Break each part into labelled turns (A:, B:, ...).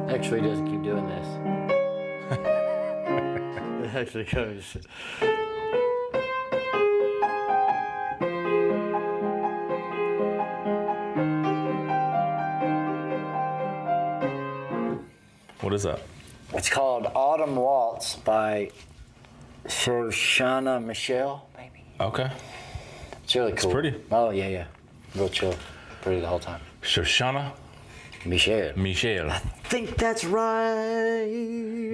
A: Actually, he doesn't keep doing this. It actually goes.
B: What is that?
A: It's called Autumn Waltz by Shoshana Michelle, maybe.
B: Okay.
A: It's really cool.
B: It's pretty.
A: Oh, yeah. Real chill. Pretty the whole time.
B: Shoshana
A: Michelle.
B: Michelle.
A: Think that's right.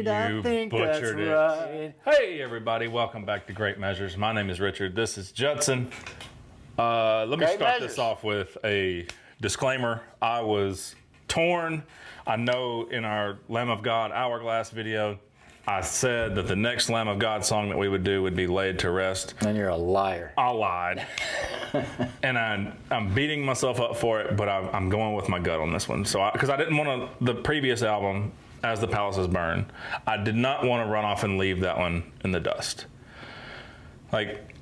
A: I think that's
B: butchered it.
A: right.
B: Hey, everybody. Welcome back to Great Measures. My name is Richard. This is Judson. Let me
A: Great
B: start
A: Measures.
B: this off with a disclaimer. I was torn. I know in our Lamb of God Hourglass video, I said that the next Lamb of God song that we would do would be Laid to Rest.
A: And you're a liar.
B: I lied. And I'm beating myself up for it, but I'm going with my gut on this one. So, because I didn't want to, the previous album, As the Palaces Burn, I did not want to run off and leave that one in the dust. Like,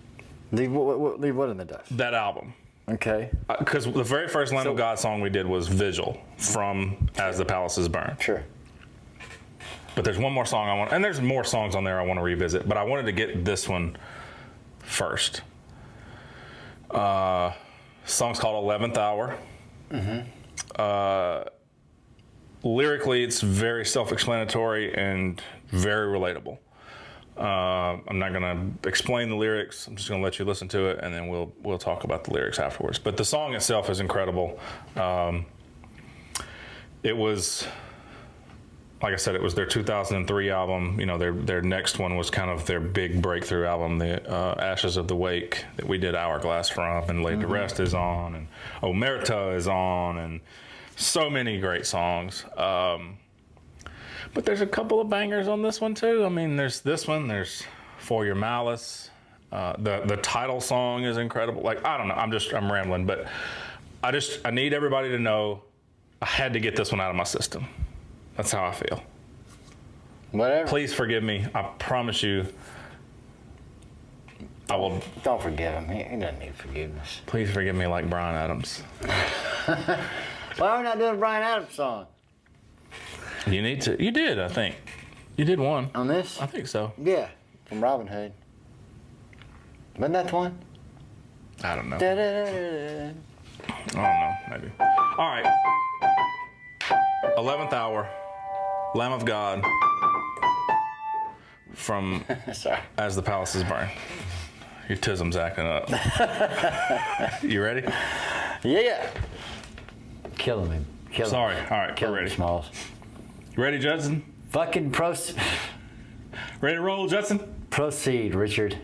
A: Leave what in the dust?
B: that album.
A: Okay.
B: Because the very first Lamb of God song we did was Vigil from As the Palaces Burn.
A: Sure.
B: But there's one more song I want, and there's more songs on there I want to revisit, but I wanted to get this one first. Song's called 11th Hour. Mm-hmm. Lyrically, it's very self-explanatory and very relatable. I'm not going to explain the lyrics. I'm just going to let you listen to it, and then we'll talk about the lyrics afterwards. But the song itself is incredible. It was, like I said, it was their 2003 album. You know, their next one was kind of their big breakthrough album, the Ashes of the Wake that we did Hourglass from, and Laid to Rest is on, and Omerta is on, and so many great songs. But there's a couple of bangers on this one too. I mean, there's this one, there's For Your Malice. The title song is incredible. Like, I don't know, I'm rambling, but I need everybody to know I had to get this one out of my system. That's how I feel.
A: Whatever.
B: Please forgive me. I promise you, I will.
A: Don't forgive him. He doesn't need forgiveness.
B: Please forgive me like Bryan Adams.
A: Why are we not doing a Bryan Adams song?
B: You need to. You did, I think. You did one.
A: On this?
B: I think so.
A: Yeah. From Robin Hood. Wasn't that the one?
B: I don't know.
A: Da-da-da-da-da.
B: I don't know. Maybe. All right. 11th Hour, Lamb of God, from
A: Sorry.
B: As the Palaces Burn. Your tism's acting up. You ready?
A: Yeah. Killing him. Kill him.
B: Sorry. All right,
A: Kill
B: we're
A: him,
B: ready.
A: Smalls.
B: You ready, Judson?
A: Fucking
B: Ready to roll, Judson?
A: proceed, Richard.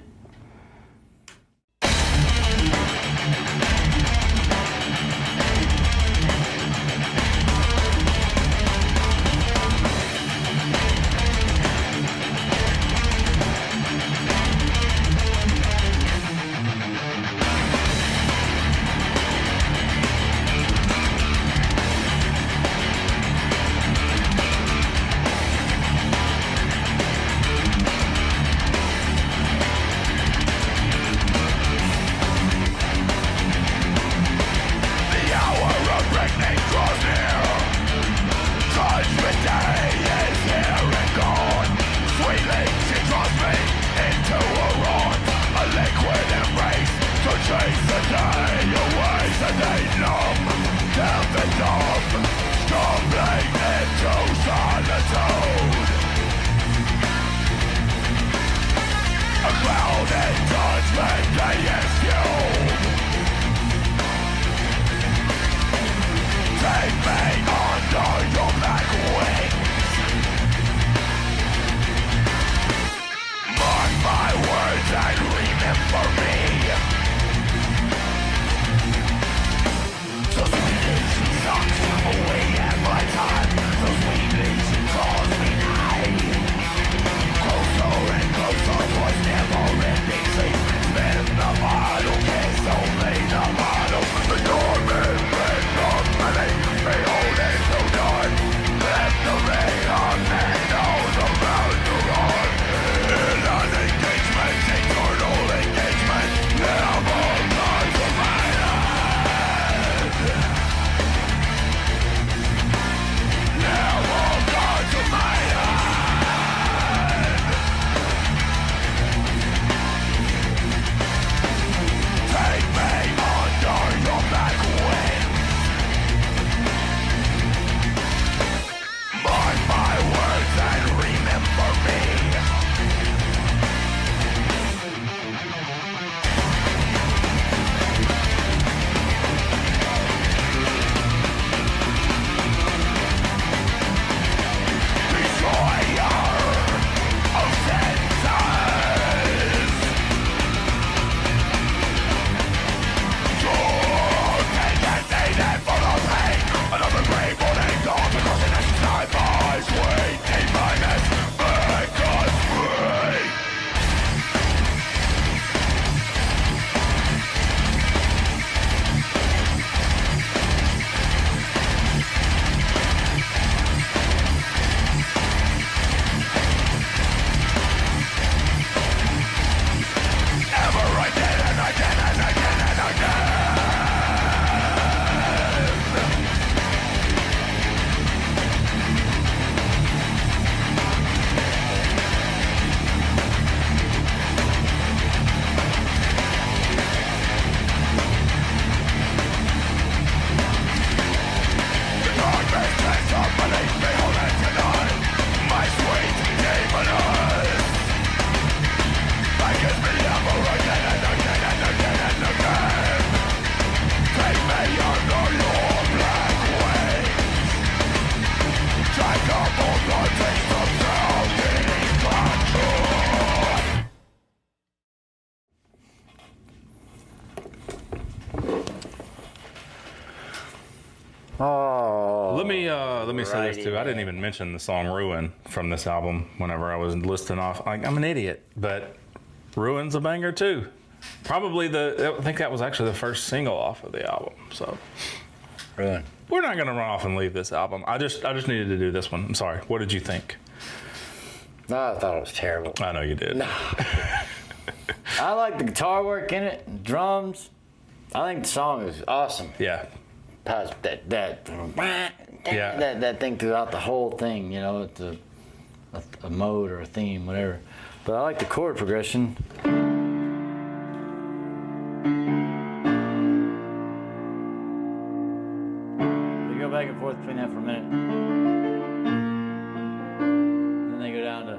B: let me say this too. I didn't even mention the song "Ruin" from this album whenever I was listing off. Like, I'm an idiot, but "Ruin's" a banger too. Probably I think that was actually the first single off of the album. So,
A: Ruin.
B: We're not gonna run off and leave this album. I just needed to do this one. I'm sorry. What did you think?
A: No, I thought it was terrible.
B: I know you did.
A: No. I like the guitar work in it, and drums. I think the song is awesome.
B: Yeah.
A: That thing throughout the whole thing, you know, it's a mode or a theme, whatever. But I like the chord progression. They go back and forth between that for a minute. And then they go down to.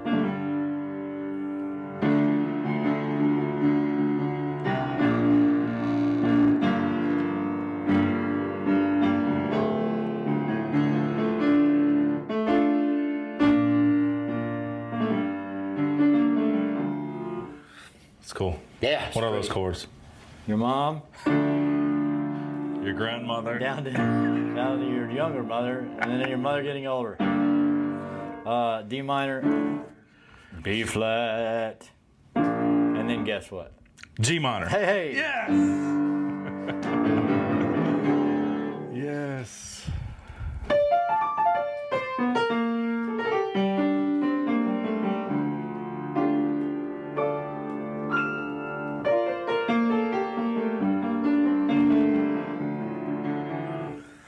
B: Cool.
A: Yeah.
B: What are those chords?
A: Your mom.
B: Your grandmother.
A: Down to your younger mother, and then your mother getting older. D minor, B flat, and then guess what?
B: G minor.
A: Hey.
B: Yes. Yes.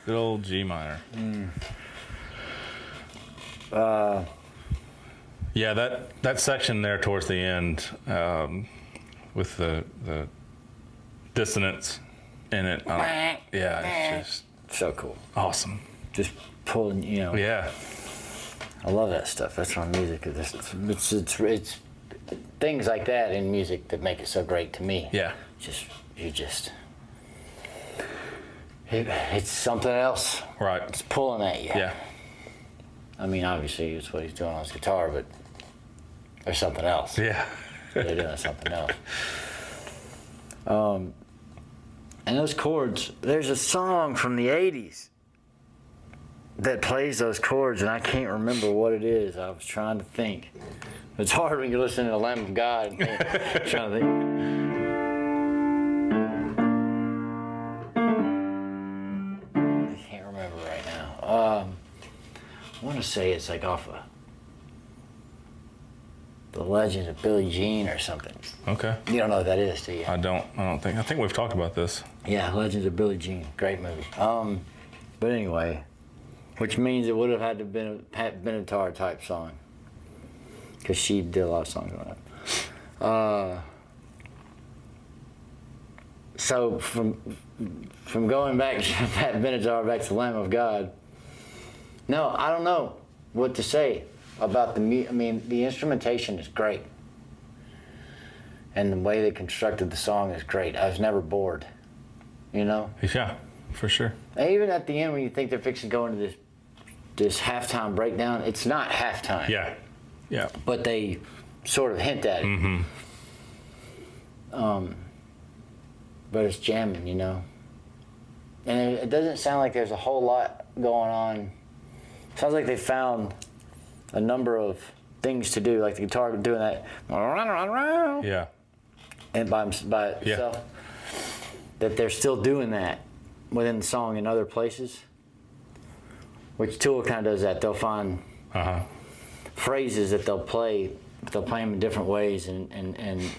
B: Good old G minor. Yeah, that section there towards the end, with the dissonance in it. It's just
A: So cool.
B: awesome.
A: Just pulling, you know.
B: Yeah.
A: I love that stuff. That's why music is. It's things like that in music that make it so great to me.
B: Yeah.
A: It's something else.
B: Right.
A: It's pulling at you.
B: Yeah.
A: I mean, obviously, it's what he's doing on his guitar, but there's something else.
B: Yeah.
A: They're doing something else. And those chords, there's a song from the 80s that plays those chords, and I can't remember what it is. I was trying to think. It's hard when you're listening to the Lamb of God and trying to think. I want to say it's like off of The Legend of Billie Jean or something.
B: Okay.
A: You don't know what that is, do you?
B: I don't think. I think we've talked about this.
A: Yeah, Legend of Billie Jean. Great movie. But anyway, which means it would have had to have been a Pat Benatar type song. Because she did a lot of songs on it. So from going back to Pat Benatar back to Lamb of God, no, I don't know what to say about the instrumentation is great. And the way they constructed the song is great. I was never bored, you know?
B: Yeah, for sure.
A: And even at the end when you think they're fixing to go into this halftime breakdown, it's not halftime.
B: Yeah, yeah.
A: But they sort of hint at it.
B: Mm-hmm.
A: But it's jamming, you know? And it doesn't sound like there's a whole lot going on. Sounds like they found a number of things to do, like the guitar doing that.
B: Yeah.
A: And by itself.
B: Yeah.
A: That they're still doing that within the song in other places. Which Tool kind of does that. They'll find phrases that they'll play them in different ways and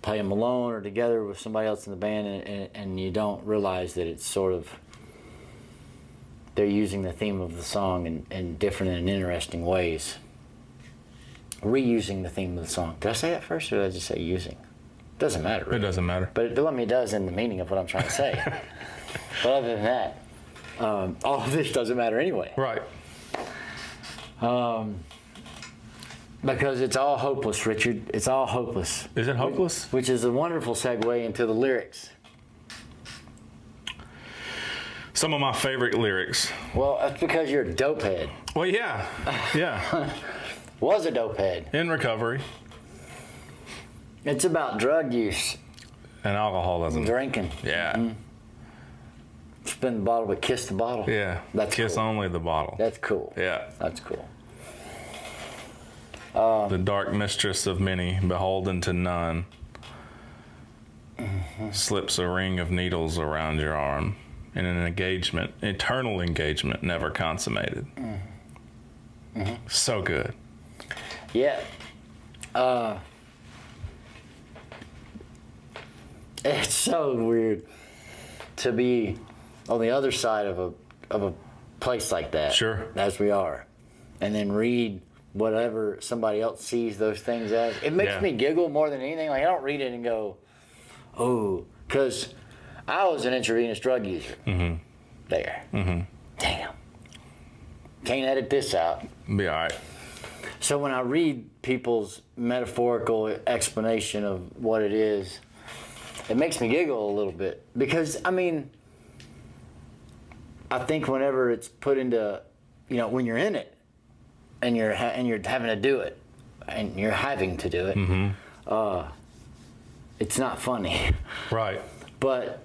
A: play them alone or together with somebody else in the band, and you don't realize that it's sort of they're using the theme of the song in different and interesting ways. Reusing the theme of the song. Did I say that first, or did I just say using? Doesn't matter, really.
B: It doesn't matter.
A: But it does in the meaning of what I'm trying to say. But other than that, all of this doesn't matter anyway.
B: Right.
A: Because it's all hopeless, Richard. It's all hopeless.
B: Is it hopeless?
A: Which is a wonderful segue into the lyrics.
B: Some of my favorite lyrics.
A: Well, that's because you're a dopehead.
B: Well, yeah. Yeah.
A: Was a dopehead.
B: In recovery.
A: It's about drug use.
B: And alcoholism.
A: Drinking.
B: Yeah.
A: Mm-hmm. spin the bottle, but kiss the bottle.
B: Yeah.
A: That's
B: Kiss
A: cool.
B: only the bottle.
A: That's cool.
B: Yeah.
A: That's cool.
B: The dark mistress of many, beholden to none, slips a ring of needles around your arm in an engagement, eternal engagement, never consummated. So good.
A: Yeah. It's so weird to be on the other side of a place like that.
B: Sure.
A: As we are, and then read whatever somebody else sees those things as. It makes me giggle more than anything. Like, I don't read it and go, oh, because I was an intravenous drug user. There. Damn. Can't edit this out.
B: Be all right.
A: So when I read people's metaphorical explanation of what it is, it makes me giggle a little bit. Because, I mean, I think whenever it's put into, you know, when you're in it, and you're having to do it, and you're having to do it, it's not funny.
B: Right.
A: But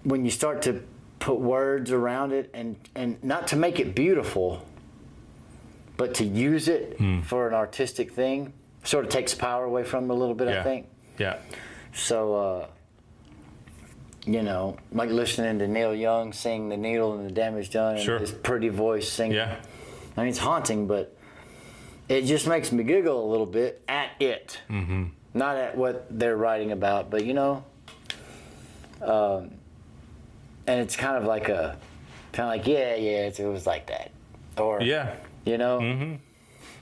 A: when you start to put words around it, and not to make it beautiful, but to use it for an artistic thing, sort of takes power away from it a little bit, I think.
B: Yeah.
A: So, you know, like listening to Neil Young sing The Needle and the Damage Done, and his pretty voice singing.
B: Yeah.
A: I mean, it's haunting, but it just makes me giggle a little bit at it. Not at what they're writing about, but, you know, and it's kind of like it was like that. Or, you know,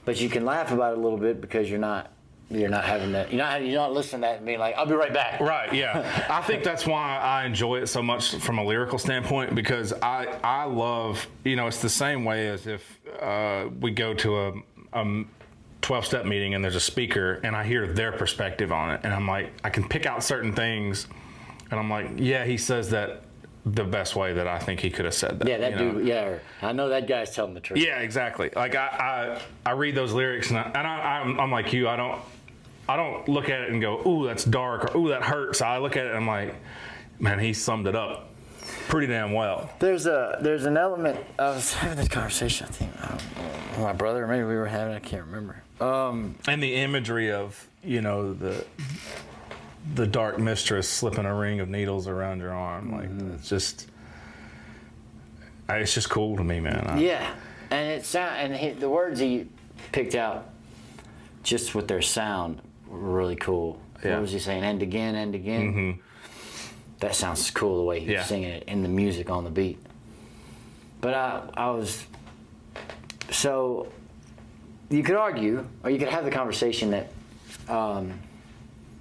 A: but you can laugh about it a little bit because you're not having that, you're not listening to that and being like, I'll be right back.
B: Right, yeah. I think that's why I enjoy it so much from a lyrical standpoint, because I love, you know, it's the same way as if we go to a 12-step meeting and there's a speaker and I hear their perspective on it, and I'm like, I can pick out certain things and I'm like, yeah, he says that the best way that I think he could have said that.
A: Yeah, that dude, yeah, I know that guy's telling the truth.
B: Yeah, exactly. Like I read those lyrics and I'm like you, I don't look at it and go, ooh, that's dark, or ooh, that hurts. I look at it and I'm like, man, he summed it up pretty damn well.
A: There's an element. I was having this conversation, I think, with my brother, maybe we were having, I can't remember.
B: And the imagery of, you know, the dark mistress slipping a ring of needles around your arm, like it's just cool to me, man.
A: Yeah, and the words he picked out, just with their sound, were really cool.
B: Yeah.
A: What was he saying? And again, and again. That sounds cool the way he's singing it, in the music on the beat. But I was, so you could argue, or you could have the conversation that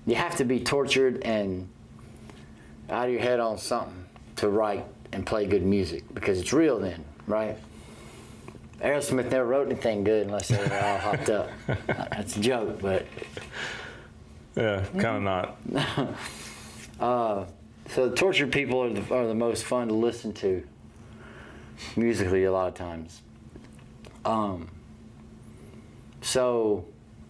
A: you have to be tortured and out of your head on something to write and play good music, because it's real then, right? Aerosmith never wrote anything good unless they were all hopped up. That's a joke, but...
B: Yeah, kind of not.
A: So the tortured people are the most fun to listen to musically a lot of times. So,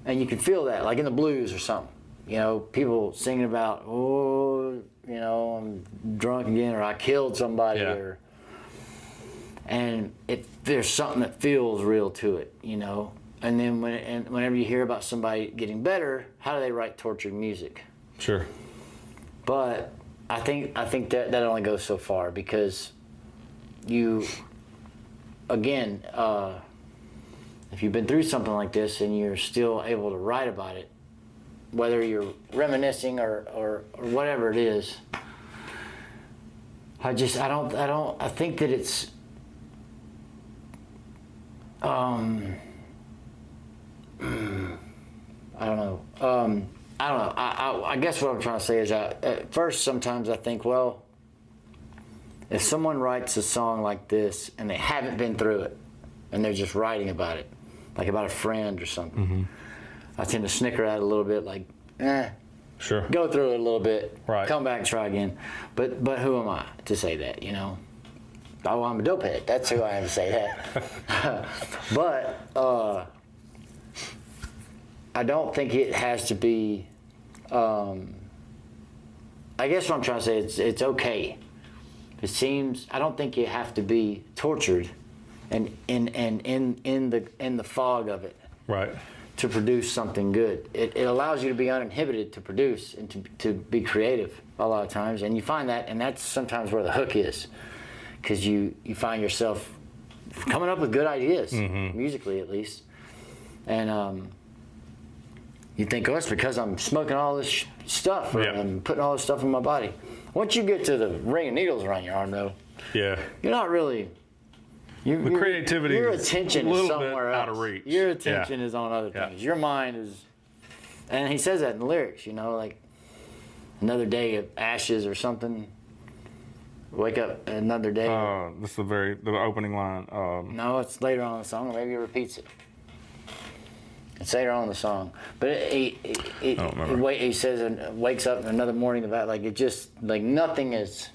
A: and you can feel that, like in the blues or something. You know, people singing about, oh, you know, I'm drunk again, or I killed somebody, and there's something that feels real to it, you know. And then whenever you hear about somebody getting better, how do they write tortured music?
B: Sure.
A: But I think that only goes so far, because you, again, if you've been through something like this and you're still able to write about it, whether you're reminiscing or whatever it is, I think that it's, I don't know. I guess what I'm trying to say is at first sometimes I think, well, if someone writes a song like this and they haven't been through it and they're just writing about it, like about a friend or something, I tend to snicker at it a little bit, like,
B: sure,
A: go through it a little bit,
B: right,
A: come back and try again. But who am I to say that, you know? Oh, I'm a dopehead. That's who I am to say that. But I don't think it has to be, I guess what I'm trying to say is it's okay It seems, I don't think you have to be tortured and in the fog of it
B: Right.
A: to produce something good. It allows you to be uninhibited to produce and to be creative a lot of times. And you find that, and that's sometimes where the hook is. Because you find yourself coming up with good ideas, musically at least. And you think, oh, it's because I'm smoking all this stuff, or I'm putting all this stuff in my body. Once you get to the ring of needles around your arm, though, you're not really.
B: The creativity
A: your
B: is
A: attention
B: a
A: is
B: little
A: somewhere
B: bit
A: else.
B: out of reach.
A: Your attention is on other things. Your mind is, and he says that in the lyrics. Like another day of ashes or something. Wake up another day.
B: This is the opening line.
A: No, it's later on in the song, or maybe he repeats it. It's later on in the song, but he says and wakes up another morning about like it just like nothing is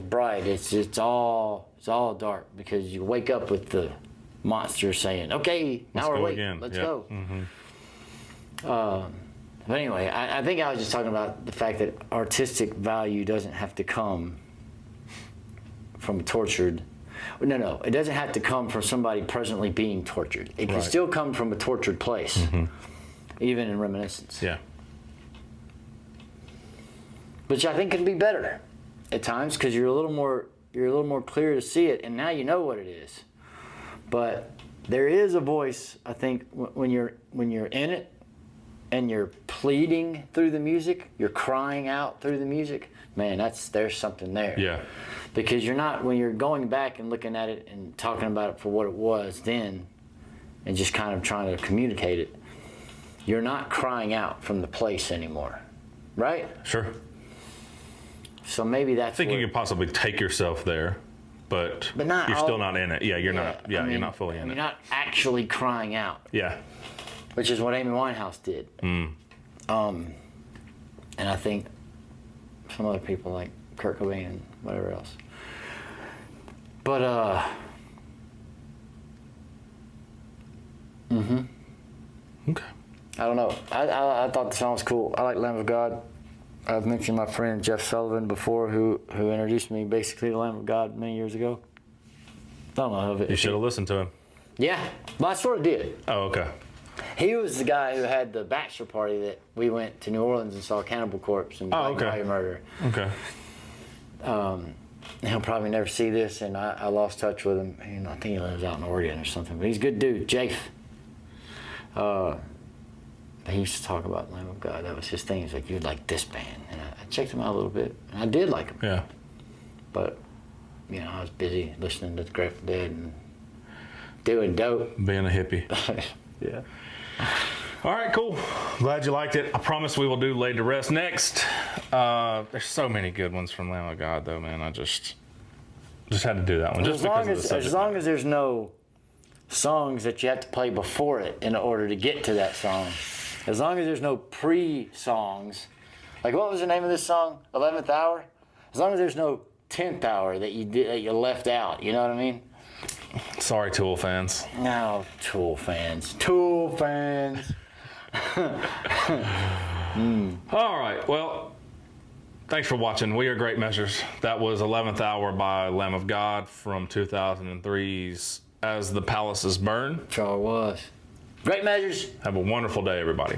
A: bright. It's all dark because you wake up with the monster saying, "Okay, now we're awake. Let's go." But anyway, I think I was just talking about the fact that artistic value doesn't have to come from tortured. No, it doesn't have to come from somebody presently being tortured. It can still come from a tortured place, even in reminiscence.
B: Yeah.
A: Which I think can be better at times because you're a little more clear to see it, and now you know what it is. But there is a voice, I think, when you're in it and you're pleading through the music, you're crying out through the music. Man, there's something there.
B: Yeah.
A: Because you're not, when you're going back and looking at it and talking about it for what it was then and just kind of trying to communicate it, you're not crying out from the place anymore, right?
B: Sure.
A: So maybe that's
B: I think you could possibly take yourself there, but you're still not in it. Yeah, you're not. Yeah, you're not fully in it.
A: You're not actually crying out.
B: Yeah.
A: Which is what Amy Winehouse did. And I think some other people like Kurt Cobain and whatever else. But
B: Okay.
A: I don't know. I thought the song was cool. I like Lamb of God. I've mentioned my friend Jeff Sullivan before, who introduced me basically to Lamb of God many years ago. Don't know of it.
B: You should have listened to him.
A: Yeah, well, I sort of did.
B: Oh, okay.
A: He was the guy who had the bachelor party that we went to New Orleans and saw Cannibal Corpse and Black Dahlia Murder.
B: Okay.
A: He'll probably never see this, and I lost touch with him. I think he lives out in Oregon or something, but he's a good dude, Jafe. He used to talk about Lamb of God. That was his thing. He's like, you'd like this band. And I checked him out a little bit, and I did like him.
B: Yeah.
A: But, I was busy listening to the Grateful Dead and doing dope.
B: Being a hippie.
A: Yeah.
B: All right, cool. Glad you liked it. I promise we will do Laid to Rest next. There's so many good ones from Lamb of God, though, man. I just had to do that one.
A: As long as there's no songs that you have to play before it in order to get to that song. As long as there's no pre-songs. Like, what was the name of this song? 11th Hour? As long as there's no 10th Hour that you left out. You know what I mean?
B: Sorry, Tool fans.
A: No, Tool fans. Tool fans.
B: All right. Well, thanks for watching. We Are Great Measures. That was 11th Hour by Lamb of God from 2003's As the Palaces Burn.
A: Sure was. Great Measures.
B: Have a wonderful day, everybody.